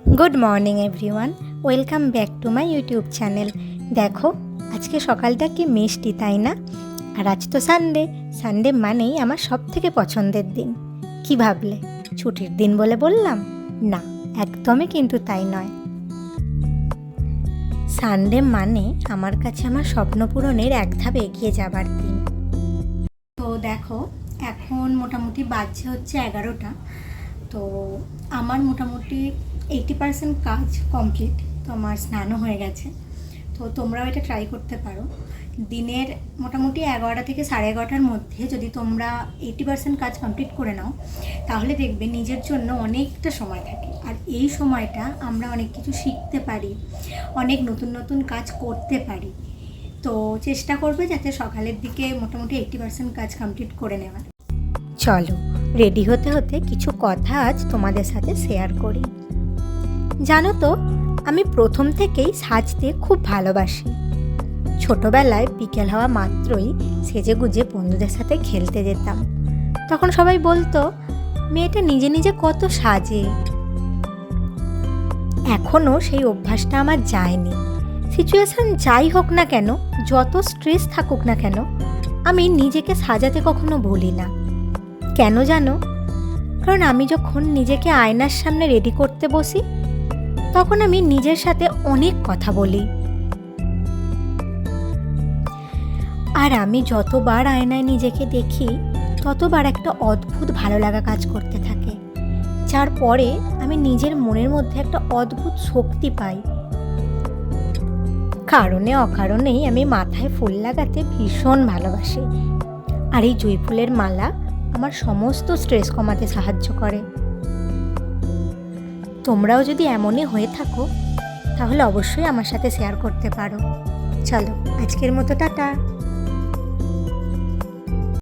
Good morning everyone, welcome back to my YouTube channel. দেখো আজকে সকালটা কি মিষ্টি, তাই না? আর আজ তো সানডে। সানডে মানেই আমার সব থেকে পছন্দের দিন। কি ভাবলে ছুটির দিন বলে বললাম? না, একদমই কিন্তু তাই নয়। সানডে মানে আমার কাছে আমার স্বপ্ন পূরণের এক ধাপ এগিয়ে যাবার দিন। তো দেখো এখন মোটামুটি বাজছে হচ্ছে 11টা। তো আমার মোটামুটি 80% কাজ কমপ্লিট। তো আমার স্নানও হয়ে গেছে। তো তোমরাও এটা ট্রাই করতে পারো। দিনের মোটামুটি 11টা থেকে 11:30টার মধ্যে যদি তোমরা 80% কাজ কমপ্লিট করে নাও, তাহলে দেখবে নিজের জন্য অনেকটা সময় থাকে। আর এই সময়টা আমরা অনেক কিছু শিখতে পারি, অনেক নতুন নতুন কাজ করতে পারি। তো চেষ্টা করবে যাতে সকালের দিকে মোটামুটি 80% কাজ কমপ্লিট করে নেওয়ার। চলো রেডি হতে হতে কিছু কথা আজ তোমাদের সাথে শেয়ার করি। জানো তো, আমি প্রথম থেকেই সাজতে খুব ভালোবাসি। ছোটবেলায় বিকেল হওয়া মাত্রই সেজেগুজে বন্ধুদের সাথে খেলতে যেতাম। তখন সবাই বলতো মেয়েটা নিজে নিজে কত সাজে। এখনও সেই অভ্যাসটা আমার যায়নি। সিচুয়েশন যাই হোক না কেন, যত স্ট্রেস থাকুক না কেন, আমি নিজেকে সাজাতে কখনো ভুলি না। কেন জানো? কারণ আমি যখন নিজেকে আয়নার সামনে রেডি করতে বসি, তখন আমি নিজের সাথে অনেক কথা বলি। আর আমি যতবার আয়নায় নিজেকে দেখি, ততবার একটা অদ্ভুত ভালো লাগা কাজ করতে থাকে, যার পরে আমি নিজের মনের মধ্যে একটা অদ্ভুত শক্তি পাই। কারণে অকারণেই আমি মাথায় ফুল লাগাতে ভীষণ ভালোবাসি। আর এই জুঁই ফুলের মালা আমার সমস্ত স্ট্রেস কমাতে সাহায্য করে। তোমরাও যদি এমনই হয়ে থাকো, তাহলে অবশ্যই আমার সাথে শেয়ার করতে পারো। চলো আজকের মতো টাটা।